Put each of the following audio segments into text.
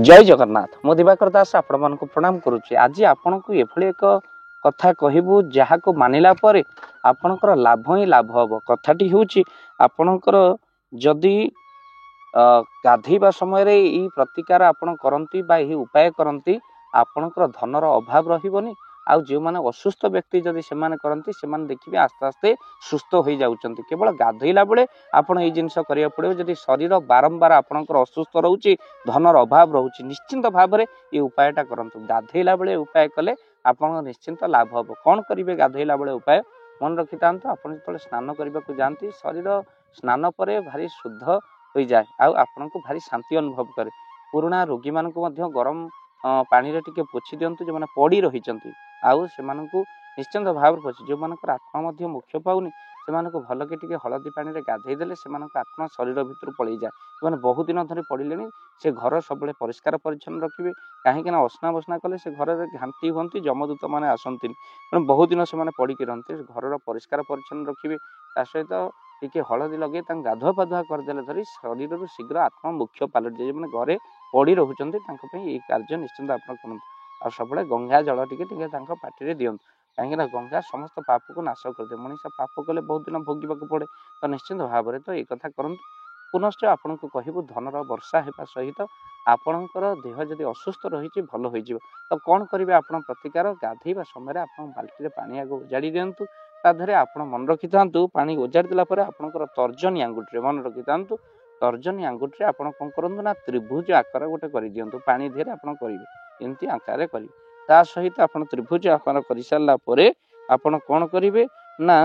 जय जगन्नाथ मु दिवाकर दास आपण मानक प्रणाम करुच्ची। आज आपण को एभली एक कथा कहबू जहाँ को मानिला परे आपणकर लाभ ही लाभ हम। कथाटी हूँ आपणकर जदि गाधेवा समय यही प्रतिकार आपण करती बा यही उपाय करती आपणकर धनर अभाव रही। आउ जो माने असुस्थ व्यक्ति जदि से करती से देखिए आस्ते आस्ते सुस्थ हो जाउछंती। केवल गाधेला बेले आपण ये जिनस करिया पड़िबो। जदि शरीर बारंबार आपणकर असुस्थ रहउची धनर अभाव रहउची निश्चिंत भाव में ये उपायटा करंतु। गाधेला बेले उपाय कले आपण निश्चिंत लाभ हम। कौन करिवे गाधेला बेले उपाय मन रखि थांतु। आपण जतले स्नान करबा को जानती शरीर स्नान परे भारी शुद्ध हो जाए आपण को भारी शांति अनुभव करे। पुराना रोगी मानक मध्य गरम पानी रे टिके पोछि दियंतु जो माने पड़ी रहिचंती आउ से मानकु निश्चिंत भाव पोछि। जो मानकर आत्मा मध्य मुख्य पाउनी से मानकु भल के टिके हळदी पानी रे गाधेई देले से मानक आत्मा शरीर भितर पळै जाय। माने बहुत दिन धरि पड़िलेनी से घर सबले परिष्कार परिच्छन्न रखिबे काहे कि ना असना बसना कले से घर रे घांटी होंती जमदूत माने आसंती बहुत दिन से माने पड़ी के रहंते घर परिष्कार परिच्छन्न रखिबे। ता सहित टिके हळदी लगे तां गाधुआ पाधुआ कर देले धरि शरीर रु शीघ्र आत्मा मुख्य पालट जाय। माने घरे पड़ी रहउचंती तांको पे ए कार्य निश्चिंत आपण करंतु। आ सबले गंगा जल टिके टिके तांको पाटी रे दियंतु कहीं गंगा समस्त पाप को नाश कर दे। मनीष पाप कले बहुत दिन भोगवाक पड़े तो निश्चिंत भाव में तो ये कथा करूँ। पुनश्च आपन को कहबू धनर वर्षा होगा सहित आपणकर देह जदि असुस्थ रही भल हो तो कौन करेंगे आप प्रतिकार गाधेवा समय आप बाल्टी पानी आगे उजाड़ी दिंतु। ताधे आप मन रखि था पानी उजाड़ी देलापर आपंकर तर्जनी आंगुठी मन रखि था तर्जनी आंगुठी आप कौन करूँ ना त्रिभुज आकार गोटे कर दिंतु पानी धीरे आप करेंगे एमती आकार करेंगे। ता सहित आप त्रिभुज आकार कर सारा आपण कौन करेंगे ना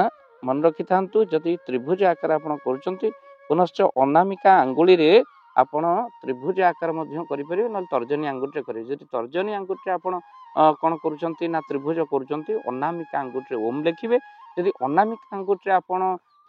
मन रखि था जदि त्रिभुज आकार आप कर पुनश्च अनामिका आंगुली रे आपण त्रिभुज आकार करें ना तर्जनी आंगुठी करेंगे। जदि तर्जनी आंगुठी आप कौन करुँच ना त्रिभुज करुँच अनामिका आंगुठी ओम लिखिए। जदि अनामिका आंगुठी आप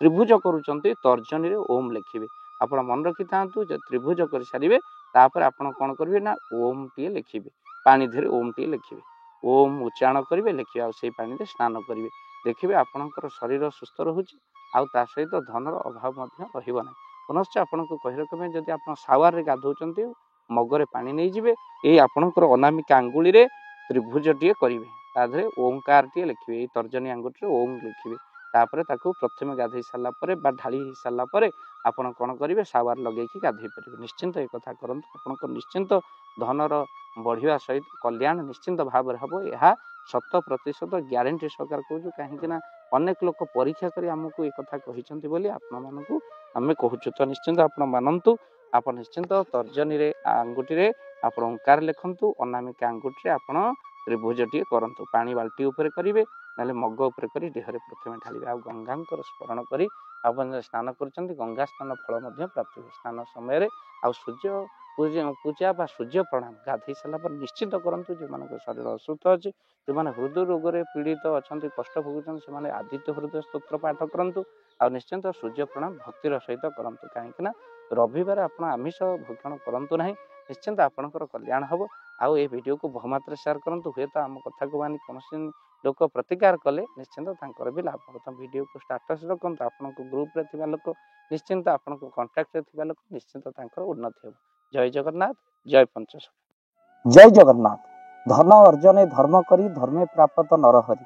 त्रिभुज करुँच तर्जनी ओम लिखिए। आप मन रखि था जब त्रिभुज कर सारे तापर आप कौन करेंगे ना ओम टी लिखिए पानी धीरे ओम टी लिखिए ओम उच्चारण करेंगे लिखिए आ पानी में स्नान करेंगे देखिए आपणकर शरीर सुस्थ रोचे आ सहित धनर अभाव रहा। पुनश्च आपन को कही रखें जदि आप सावर रे गाधौंती मगरे पानी नहीं जिवे ये आपणकर अनामिका आंगुली रे त्रिभुज टी करेंगे ताधे ओंकार टी लिखिए तर्जनी आंगुठी ओम लिखिए तापर ताकू प्रथम गाधे सारापर ढाई सारापर आपड़ कौन करेंगे सावर लगे गाधे पारे। निश्चिंत एक कथा करूँ आप निश्चिंत धनर बढ़िया सहित कल्याण निश्चिंत भाव हम। यह 100% ग्यारंटी सरकार कहूँ कहीं अनेक लोक परीक्षा कर आमको ये कथा कही आम कहूँ तो निश्चिंत आप मानतु। आप निश्चिंत तर्जनी रे आंगुठी रे आप ओंकार लिखंतु अनामिका आंगुठी आप त्रिभुज टी करंतु पानी बाल्टी उपरे करेंगे ना मग उपर कर देहरे प्रथम ढालिबे आ गंगा स्मरण करी आप स्नान कर गंगा स्नान फल प्राप्त हुए। स्नान समय आ सूर्य पूजा बा सूर्य प्रणाम गाधे सारापर निश्चित करंतु। जो मान शरीर असुस्थ अच्छे जो मैंने हृदय रोग रे पीड़ित अच्छा कष्ट भोगुं से आदित्य हृदय स्तोत्र पाठ करूँ आ निश्चिंत सूर्य प्रणाम भक्तिर सहित करूँ कहीं रविवार आप आमिष भक्षण करूँ ना निश्चिंत आपणकर कल्याण हम। आउ ये वीडियो को बहुमात्रा शेयर करूँ हुए तो आम कथा को मानी कौन लोक प्रतिकार कले निश्चिंत भी लाभ हम। वीडियो को स्टाटस रखुँ आपण ग्रुप रे थिबा लोक निश्चिंत आपण कांटेक्ट रे थिबा लोक निश्चिंत उन्नति हो। जय जगन्नाथ जय पंचशखा। जय जगन्नाथ। धन अर्जने धर्म करी धर्मे प्राप्त नरहरि।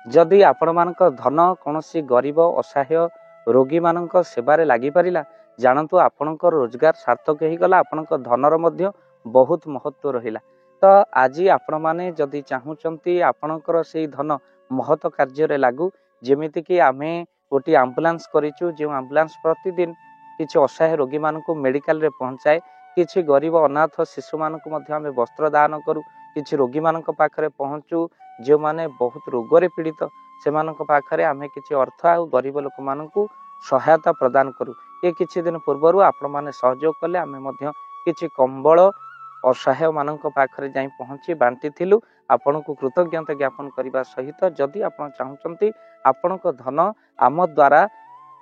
जदि आपण मानक धन कौन गरीब असहाय रोगी मानक सेवारे लगी पारिला जानतु आपणकर रोजगार सार्थक हो गला आपणक धनर मध्य बहुत महत्व रहिला। तो आज आपण माने जदि चाहूचंती आपणकर से धन महत कार्य लागू जेमिति कि आमे गोटे आम्बुलांस करिचु जो आम्बुलांस प्रतिदिन किछि असहाय रोगी मानक मेडिकल रे पहुंचाए किछि गरीब अनाथ शिशु मानक मध्य आमे वस्त्र दान करू किछि रोगी मानक पाखरे पहुंचू जो माने बहुत रोगरे पीड़ित से मानक पाखरे आमे किछि अर्थ आ गरीब लोक मानकू सहायता प्रदान करू। ये किछि दिन पूर्वरु आपण माने सहयोग कले आमे मध्य किछि कंबल असहाय मानक पाखरे जाई पहुंची बांटी थिलु। आपण को कृतज्ञता ज्ञापन करबा सहित जदि आपण चाहूचंती आपणक धन आम द्वारा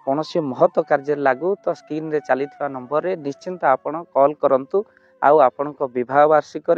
कौन महत्व कार्य लागू तो स्क्रीन रे चली नंबर रे निश्चिंत आपण कॉल करंतु। आउ आपणक विवाह वार्षिक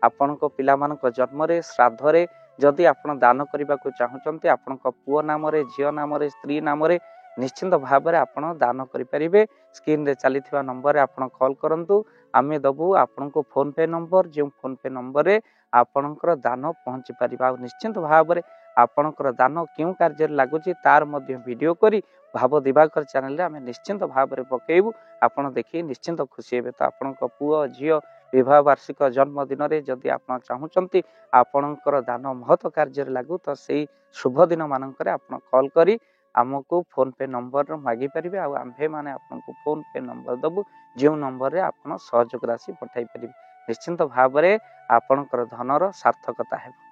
आपणक पिलामानक जन्म रे श्राद्ध रे जदि आपण दान करने को चाहूचंती आपणक पुओ नाम रे झियो नाम रे स्त्री नाम रे ନିଶ୍ଚିନ୍ତ ଭାବରେ ଆପଣ ଦାନ କରିପାରିବେ। ସ୍କ୍ରିନରେ ଚାଲିଥିବା ନମ୍ବରରେ ଆପଣ କଲ୍ କରନ୍ତୁ, ଆମେ ଦେବୁ ଆପଣଙ୍କୁ ଫୋନ୍ ପେ ନମ୍ବର, ଯେଉଁ ଫୋନ୍ ପେ ନମ୍ବରରେ ଆପଣଙ୍କର ଦାନ ପହଞ୍ଚି ପାରିବ। ଆଉ ନିଶ୍ଚିନ୍ତ ଭାବରେ ଆପଣଙ୍କର ଦାନ କେଉଁ କାର୍ଯ୍ୟରେ ଲାଗୁଛି ତାର ମଧ୍ୟ ଭିଡ଼ିଓ କରି ଭାବ ଦିବାକର ଚ୍ୟାନେଲରେ ଆମେ ନିଶ୍ଚିନ୍ତ ଭାବରେ ପକାଇବୁ। ଆପଣ ଦେଖି ନିଶ୍ଚିନ୍ତ ଖୁସି ହେବେ। ତ ଆପଣଙ୍କ ପୁଅ ଝିଅ ବିବାହ ବାର୍ଷିକ ଜନ୍ମଦିନରେ ଯଦି ଆପଣ ଚାହୁଁଛନ୍ତି ଆପଣଙ୍କର ଦାନ ମହତ କାର୍ଯ୍ୟରେ ଲାଗୁ, ତ ସେଇ ଶୁଭ ଦିନ ମାନଙ୍କରେ ଆପଣ କଲ୍ କରି ଆମକୁ ଫୋନ୍ ପେ ନମ୍ବର ମାଗିପାରିବେ। ଆଉ ଆମ୍ଭେମାନେ ଆପଣଙ୍କୁ ଫୋନ୍ ପେ ନମ୍ବର ଦେବୁ, ଯେଉଁ ନମ୍ବରରେ ଆପଣ ସହଯୋଗ ରାଶି ପଠାଇ ପାରିବେ। ନିଶ୍ଚିନ୍ତ ଭାବରେ ଆପଣଙ୍କର ଧନର ସାର୍ଥକତା ହେବ।